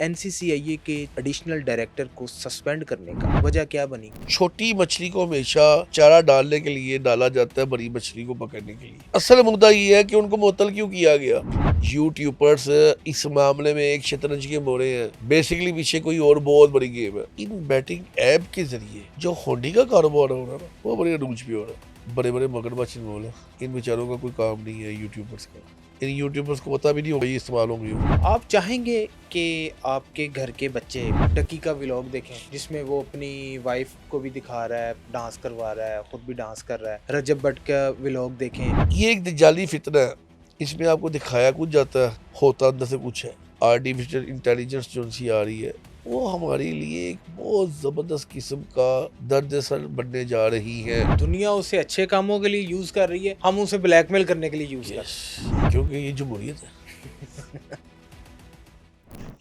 एनसीसीआईए के additional director को suspend करने का वजह क्या बनी? छोटी मछली को हमेशा चारा डालने के लिए डाला जाता है, बड़ी मछली को पकड़ने के लिए। असल मुद्दा ये है कि उनको मुअत्तल क्यों किया गया। यूट्यूबर्स इस मामले में एक शतरंज के मोरे हैं, बेसिकली पीछे कोई और बहुत बड़ी गेम है। इन बैटिंग ऐप के जरिए जो होंडी का कारोबार हो रहा है वो बड़े अरूज पे हो रहा है। बड़े बड़े मगरमच्छ इन्वॉल्व है। इन बेचारों का कोई काम नहीं है यूट्यूबर्स का। इन यूट्यूबर्स को पता भी नहीं होगा ये इस्तेमाल होंगे। आप चाहेंगे कि आपके घर के बच्चे डकी का व्लॉग देखें जिसमें वो अपनी वाइफ को भी दिखा रहा है, डांस करवा रहा है, खुद भी डांस कर रहा है, रजब भट्ट का व्लॉग देखें? ये एक जाली फितना है। इसमें आपको दिखाया कुछ जाता है, होता अंदर से कुछ है। आर्टिफिशियल इंटेलिजेंस जो सी आ रही है वो हमारे लिए एक बहुत जबरदस्त किस्म का दर्द सर बनने जा रही है। दुनिया उसे अच्छे कामों के लिए यूज कर रही है, हम उसे ब्लैकमेल करने के लिए यूज कर रहे हैं। क्योंकि ये जमहूरियत है।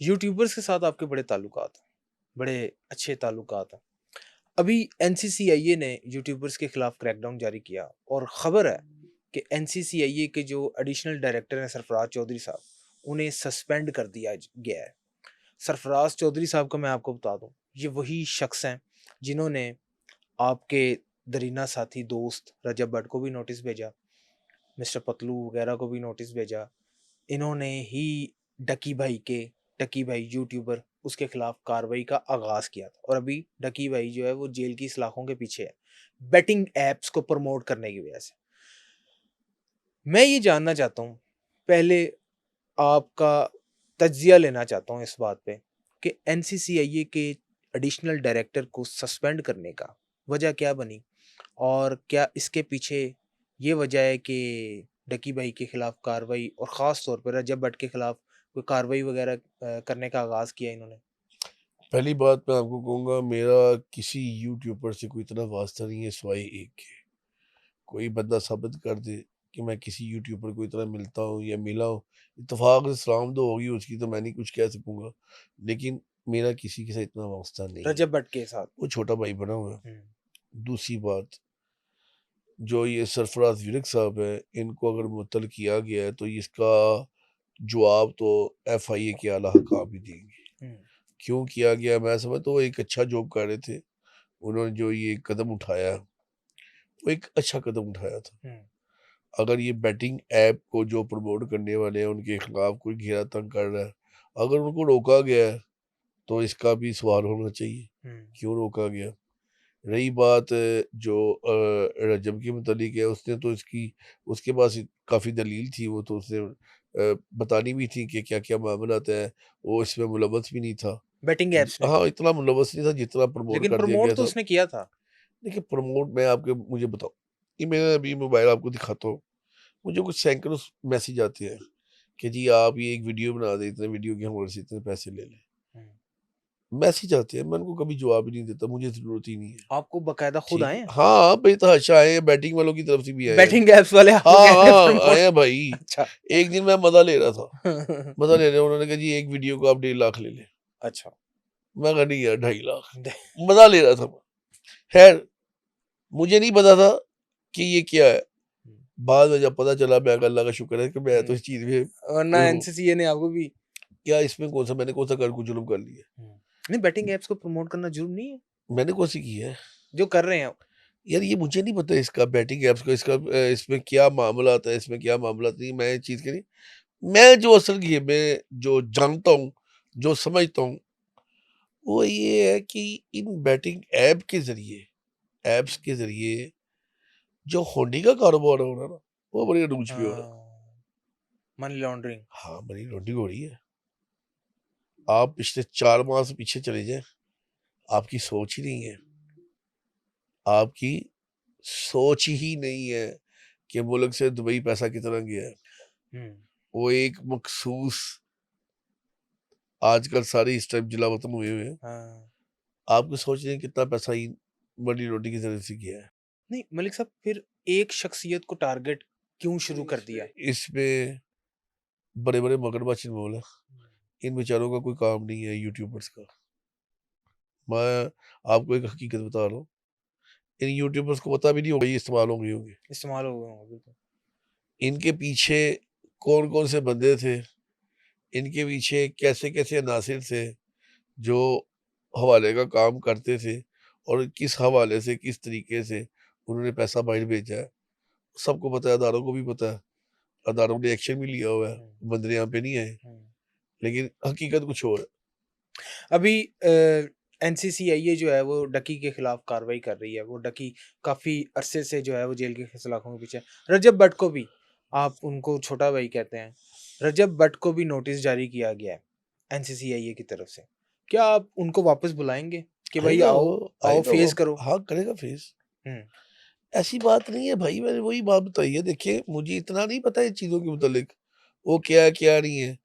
यूट्यूबर्स के साथ आपके बड़े ताल्लुकात हैं, बड़े अच्छे ताल्लुकात हैं। अभी एनसीसीआईए ने यूट्यूबर्स के खिलाफ क्रैकडाउन जारी किया और खबर है कि एनसीसीआईए के जो एडिशनल डायरेक्टर हैं सरफराज चौधरी साहब, उन्हें सस्पेंड कर दिया गया है। सरफराज चौधरी साहब को मैं आपको बता दूं, ये वही शख्स हैं जिन्होंने आपके दरीना साथी दोस्त रजब भट्ट को भी नोटिस भेजा, मिस्टर पतलू वगैरह को भी नोटिस भेजा। इन्होंने ही डकी भाई यूट्यूबर, उसके खिलाफ कार्रवाई का आगाज किया था और अभी डकी भाई जो है वो जेल की सलाखों के पीछे है, बेटिंग एप्स को प्रमोट करने की वजह से। मैं ये जानना चाहता हूँ, पहले आपका तज्जिया लेना चाहता हूँ इस बात पे कि एनसीसीआईए के एडिशनल डायरेक्टर को सस्पेंड करने का वजह क्या बनी और क्या इसके पीछे ये वजह है कि डकी भाई के खिलाफ कार्रवाई और ख़ास तौर पर रजब भट्ट के खिलाफ कोई कार्रवाई वगैरह करने का आगाज़ किया इन्होंने? पहली बात मैं आपको कहूँगा, मेरा किसी यूट्यूबर से कोई इतना वास्ता नहीं है सिवाय एक के। कोई बंदा साबित कर दे कि मैं किसी यूट्यूबर को इतना मिलता हूँ या मिला हूँ, इत्तेफाक से सलाम तो होगी उसकी, तो मैं नहीं कुछ कह सकूँगा। लेकिन मेरा किसी के साथ इतना वास्ता नहीं है। रजब भट्ट के साथ? वो छोटा भाई बना हुआ है। हम्म। दूसरी बात, जो ये सरफराज विरक साहब है, इनको अगर मुअत्तल किया गया है तो इसका जवाब तो एफआईए के आला हकाम भी देंगे। हम्म। क्यों किया गया, मैं समझता हूँ वो एक अच्छा जॉब कर रहे थे। उन्होंने जो ये कदम उठाया वो एक अच्छा कदम उठाया था। हम्म। अगर ये बैटिंग ऐप को जो प्रमोट करने वाले हैं उनके खिलाफ कोई घेरा तंग कर रहा है, अगर उनको रोका गया है तो इसका भी सवाल होना चाहिए, हम्म। क्यों रोका गया। रही बात जो रजब के मुतालिक है, उसने तो इसकी, उसके पास काफ़ी दलील थी, वो तो उसने बतानी भी थी कि क्या क्या मामला है। वो इसमें मुलव्वस भी नहीं था। बेटिंग एप्स में भी, हाँ, इतना मुलव्वस नहीं था जितना प्रमोट लेकिन कर दिया प्रमोट गया तो था। उसने किया था। देखिए प्रमोट, मैं आपके, मुझे बताओ, ये मैंने अभी मोबाइल आपको दिखाता हूँ, मुझे कुछ सैकड़ों मैसेज आते हैं कि जी आप ये एक वीडियो बना दें, इतने वीडियो के हमारे से इतने पैसे ले लें। हम्म। मैसेज आते हैं, मैं उनको कभी जवाब ही नहीं देता, मुझे ज़रूरत ही नहीं है। आपको बकायदा खुद ठीक आए है, हैं? हाँ, बेतहाशा आए हैं, बैटिंग वालों की तरफ से भी आए हैं। बेटिंग एप्स वाले आपको हाँ, कह रहे हैं हाँ, आए प्रमोट? हैं भाई। अच्छा। एक दिन मैं मज़ा ले रहा था, मज़ा ले रहे हैं, उन्होंने कहा जी एक वीडियो को आप 1.5 लाख ले लें। अच्छा। मैं कहा नहीं यार, 2.5 लाख। मज़ा ले रहा था मैं। खैर, मुझे नहीं पता था कि ये क्या है। बाद में जब पता चला, मैं कहा अल्लाह का शुक्र है कि मैं तो इस चीज़ में वरना एनसीसीए ने आपको भी। क्या, इसमें कौन सा, मैंने कौन सा कर कुछ जुल्म कर लिया। नहीं, बेटिंग एप्स को प्रमोट करना जुर्म नहीं है मैंने कौन सी की है जो कर रहे हैं? यार, ये मुझे नहीं पता इसका बैटिंग ऐप्स का, इसका इसमें क्या मामला आता है, इसमें क्या मामला नहीं, मैं इस चीज़ के नहीं। मैं जो असल गेम में जो जानता हूँ, जो समझता हूँ, वो ये है कि इन बैटिंग ऐप के ज़रिए, ऐप्स के ज़रिए जो होंडी का कारोबार हो रहा है ना, वो बड़ी अरूज पे हो रहा है। Money laundering. हाँ, मनी लॉन्ड्रिंग हो रही है। आप पिछले 4 माह से पीछे चले जाएँ, आपकी सोच ही नहीं है, आपकी सोच ही नहीं है कि मुल्क से दुबई पैसा कितना गया है। वो एक मखसूस, आजकल सारे इस टाइम जलावतन हुए हुए हैं। हाँ। आपको सोच रहे हैं कितना पैसा ही मनी लॉन्ड्रिंग की ज़रिए से गया है। नहीं मलिक साहब, फिर एक शख्सियत को टारगेट क्यों शुरू कर दिया? इसमें बड़े-बड़े मगरमच्छ इन्वॉल्व हैं। इन बेचारों का कोई काम नहीं है यूट्यूबर्स का। मैं आपको एक हकीकत बता रहा हूँ, इन यूट्यूबर्स को पता भी नहीं होगा ये इस्तेमाल होंगे। इस्तेमाल हो गए होंगे, बिल्कुल। इनके पीछे कौन-कौन से बंदे थे इनके पीछे कैसे कैसे अनासिर थे जो हवाले का काम करते थे और किस हवाले से किस तरीके से उन्होंने पैसा बाहर भेजा है, सबको पता है, अदारों को भी पता है, अदारों ने एक्शन भी लिया हुआ है, बंदे यहाँ पे नहीं आए, लेकिन हकीकत कुछ और है। अभी एनसीसीआईए जो है वो डकी के खिलाफ कार्रवाई कर रही है। वो डकी काफ़ी अरसे से जो है वो जेल के सलाखों के पीछे है। रजब भट्ट को भी, आप उनको छोटा भाई कहते हैं, रजब भट्ट को भी नोटिस जारी किया गया है एनसीसीआईए की तरफ से। क्या आप उनको वापस बुलाएंगे कि भाई आएगा आओ, वो, आओ आएगा फेस वो, करो? हाँ करेगा फेस। हम्म। ऐसी बात नहीं है भाई, मैंने वही बात बताई है। देखिए मुझे इतना नहीं पता इन चीजों के मुतालिक, वो क्या है क्या नहीं है।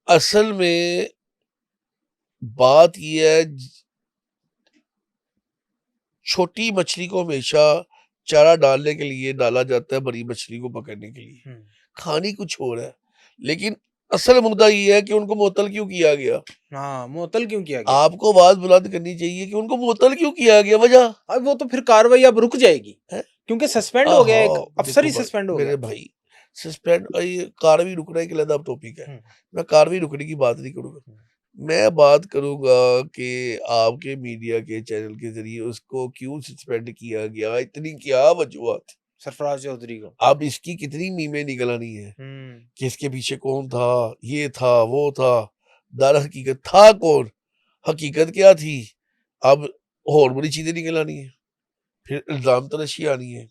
असल में बात ये है, छोटी मछली को हमेशा चारा डालने के लिए डाला जाता है, बड़ी मछली को पकड़ने के लिए। खानी कुछ और है, लेकिन असल मुद्दा ये है कि उनको मुअत्तल क्यों किया गया। हाँ, मुअत्तल क्यों किया गया? आपको आवाज बुलंद करनी चाहिए कि उनको मुअत्तल क्यों किया गया, वजह अब वो तो फिर कार्रवाई अब रुक जाएगी, है। क्योंकि सस्पेंड हो गया, एक अफसर देखो ही भाई, सस्पेंड हो मेरे गया। भाई, सस्पेंड ये कार्रवाई रुकना एक अलग टॉपिक है। हम्म, मैं कार्रवाई रुकने की बात नहीं करूंगा, मैं बात करूंगा कि आपके मीडिया के चैनल के जरिए उसको क्यों सस्पेंड किया गया, इतनी क्या वजूहत। सरफराज चौधरी को। अब इसकी कितनी मीमें निकल आनी है हम्म। कि इसके पीछे कौन था, ये था वो था, दर हकीकत था कौन, हकीकत क्या थी। अब और बड़ी चीजें निकल आनी है, फिर इल्जाम तराशी आनी है,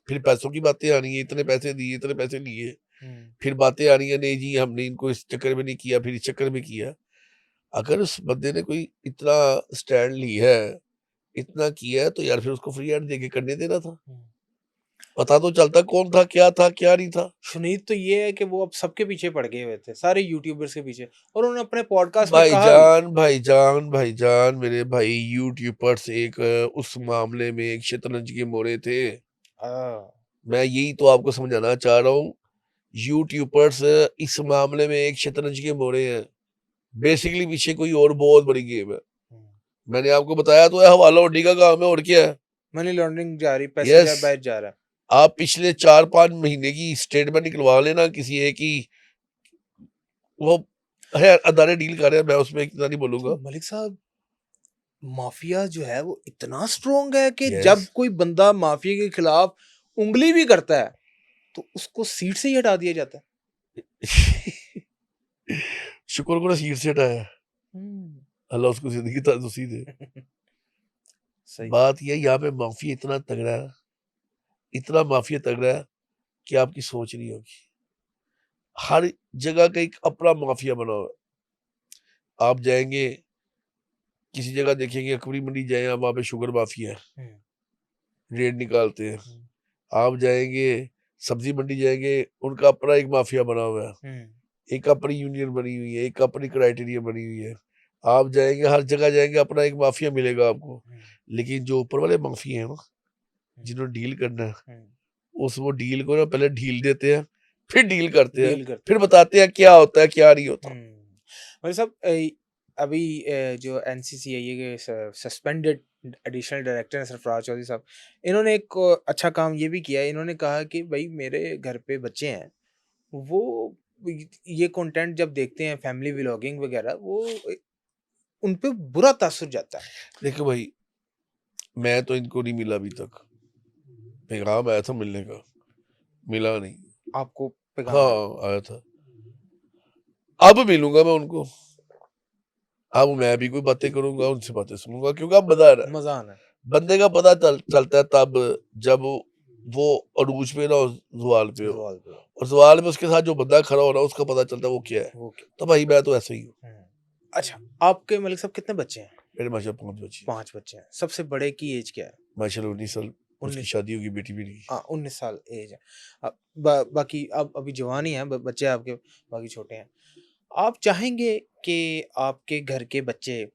फिर पैसों की बातें आनी है, इतने पैसे दिए, इतने पैसे लिए, फिर बातें आ रही है, नहीं जी हमने इनको इस चक्कर में नहीं किया, फिर इस चक्कर में किया। अगर उस बंदे ने कोई इतना स्टैंड लिया है, इतना किया है, तो यार फिर उसको फ्री हैंड देके करने देना था। पता तो चलता कौन था क्या नहीं था। सुनीत तो ये है कि वो अब सबके पीछे पड़ गए हुए थे, सारे यूट्यूबर्स के पीछे, और उन्होंने अपने पॉडकास्ट में कहा भी। भाईजान मेरे भाई, यूट्यूबर्स एक उस मामले में एक शतरंज के मोरे थे। मैं यही तो आपको समझाना चाह रहा हूँ, यूट्यूबर्स इस मामले में एक शतरंज के मोरे हैं। बेसिकली पीछे कोई और बहुत बड़ी गेम है। मैंने आपको बताया तो है, हवाला उड्डी का काम है, और क्या है। मनी लॉन्ड्रिंग जा रही, पैसे यस, बाहर जा रहा है। आप पिछले 4-5 महीने की स्टेटमेंट निकलवा लेना किसी एक की, वो है अदारे डील कर रहे हैं, मैं उसमें इतना नहीं बोलूंगा। मलिक साहब, माफिया जो है वो इतना स्ट्रोंग है कि यस, जब कोई बंदा माफिया के खिलाफ उंगली भी करता है तो उसको सीट से ही हटा दिया जाता है। शुक्र करो सीट से हटाया, अल्लाह उसको जिंदगी तंदुरुस्ती दे। सही। बात यह, यहाँ पे माफिया इतना तगड़ा है, इतना माफिया तगड़ा है कि आपकी सोच नहीं होगी। हर जगह का एक अपना माफिया बना हुआ है। आप जाएंगे किसी जगह देखेंगे, अकबरी मंडी जाए, वहां पे शुगर माफिया है, रेड निकालते हैं। आप जाएंगे सब्जी मंडी जाएंगे, उनका अपना एक माफिया बना हुआ है, एक अपनी यूनियन बनी हुई है, एक अपनी क्राइटेरिया बनी हुई है। आप जाएंगे, हर जगह जाएंगे, अपना एक माफिया मिलेगा आपको। लेकिन जो ऊपर वाले माफिया है ना, जिन्होंने डील करना है, उस वो डील को ना पहले ढील देते हैं, फिर डील करते हैं, फिर बताते हैं क्या होता है क्या नहीं होता। भाई साहब, अभी जो एनसीसीआईए के सस्पेंडेड एडिशनल डायरेक्टर हैं सरफराज चौधरी साहब, इन्होंने एक अच्छा काम ये भी किया है। इन्होंने कहा कि भाई मेरे घर पे बच्चे हैं, वो ये कंटेंट जब देखते हैं, फैमिली व्लॉगिंग वगैरह, वो उन पे बुरा तासुर जाता है। देखो भाई, मैं तो इनको नहीं मिला अभी तक, पैगाम आया था मिलने का, मिला नहीं। आपको पैगाम आया? हाँ आया था, अब मिलूंगा मैं उनको, अब मैं भी कोई बातें करूंगा, उनसे बातें सुनूंगा, क्योंकि अब मजा आ रहा है। मजा आना है। बंदे का पता चलता है तब जब वो अरूज पे ना हो, ज़वाल पे हो, सवाल पे। और ज़वाल में उसके साथ जो बंदा खड़ा हो रहा है उसका पता चलता है वो क्या है। वो क्या? तो भाई मैं तो ऐसे ही हूँ। अच्छा, आपके मलिक साहब कितने बच्चे हैं? मेरे माशा 5 बच्चे। 5 बच्चे हैं। सबसे बड़े की एज क्या है? माशाल्लाह 19 साल, उसकी 19। शादी होगी, बेटी भी नहीं। हाँ, 19 साल एज है। बाकी अब अभी जवान ही हैं, बच्चे आपके बाकी छोटे हैं। आप चाहेंगे कि आपके घर के बच्चे,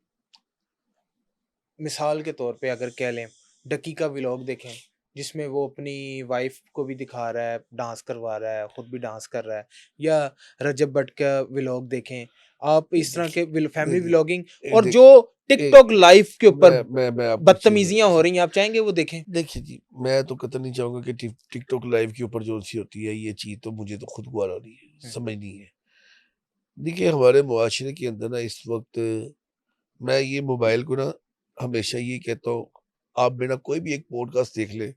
मिसाल के तौर पे अगर कह लें, डकी का व्लॉग देखें, जिसमें वो अपनी वाइफ को भी दिखा रहा है, डांस करवा रहा है, खुद भी डांस कर रहा है, या रजब भट्ट का व्लॉग देखें, आप इस तरह के फैमिली व्लॉगिंग, और जो टिकटॉक लाइव के ऊपर मैं बदतमीजियां हो रही हैं, आप चाहेंगे वो देखें? देखिए जी, मैं तो कतई नहीं चाहूंगा कि टिकटॉक लाइव के ऊपर जो सी होती है ये चीज, तो मुझे तो खुद गवारा नहीं है, समझ नहीं है। देखिए हमारे मुआशरे के अंदर ना इस वक्त मैं ये मोबाइल को ना हमेशा ये कहता हूँ, आप बिना कोई भी एक पॉडकास्ट देख ले,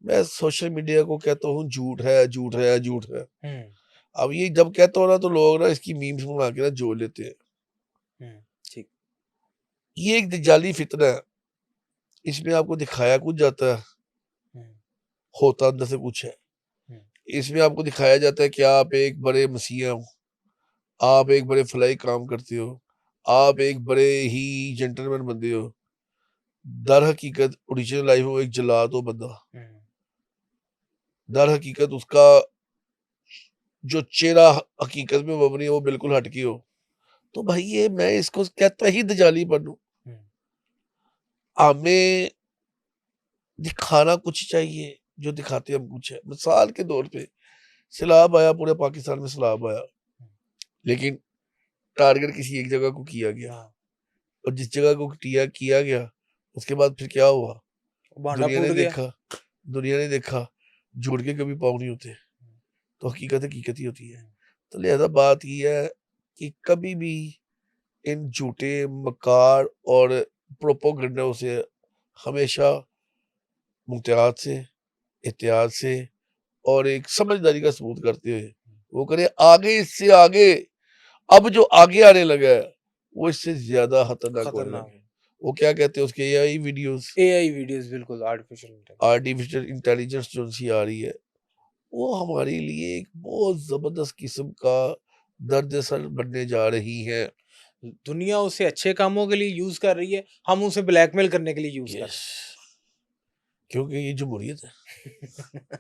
मैं सोशल मीडिया को कहता हूँ झूठ है, झूठ है, झूठ है। हुँ, अब ये जब कहता हूँ ना तो लोग ना इसकी मीम्स बना के ना जोड़ लेते हैं। हुँ, ठीक। ये एक जाली फितना है, इसमें आपको दिखाया कुछ जाता है, हुँ, होता अंदर से कुछ है। हुँ, इसमें आपको दिखाया जाता है कि आप एक बड़े मसीहा हो, आप एक बड़े फलाई काम करते हो, आप एक बड़े ही जेंटलमैन बंदे हो। दर हकीकत ओरिजिनल लाइफ में वो एक जल्लाद हो बंदा। हुँ, दर हकीकत उसका जो चेहरा हकीकत में मबनी है वो बिल्कुल हटके हो। तो भाई ये मैं इसको कहता ही दजालीपन हूँ। हुँ, हमें दिखाना कुछ चाहिए, जो दिखाते हम कुछ है। मिसाल के तौर पे सैलाब आया, पूरे पाकिस्तान में सैलाब आया, हुँ, लेकिन टारगेट किसी एक जगह को किया गया हाँ, और जिस जगह को किया गया, उसके बाद फिर क्या हुआ? भांडा दुनिया फूट ने गया। देखा दुनिया ने देखा, जुड़ के कभी पाँव नहीं होते। हुँ, तो हकीकत हकीकत ही होती है। हुँ, तो लिहाज़ा बात ये है कि कभी भी इन झूठे, मकार और प्रोपेगेंडा से हमेशा मुहतियात से, एहतियात से और एक समझदारी का सबूत करते हुए वो करें आगे, इससे आगे। अब जो आगे आने लगा है, वो इससे ज़्यादा खतरनाक होने खतरनाक। लगे। वो क्या कहते हैं उसके एआई वीडियोज़, एआई वीडियोज़ बिल्कुल आर्टिफ़िशियल इंटेलिजेंस। आर्टिफ़िशियल इंटेलिजेंस जो सी आ रही है, वो हमारे लिए एक बहुत ज़बरदस्त किस्म का दर्द सर बनने जा रही है। दुनिया उसे अच्छे कामों के लिए यूज़ कर रही है, हम उसे ब्लैकमेल करने के लिए यूज़ कर यस, रहे क्योंकि ये जमहूरियत है। हैं।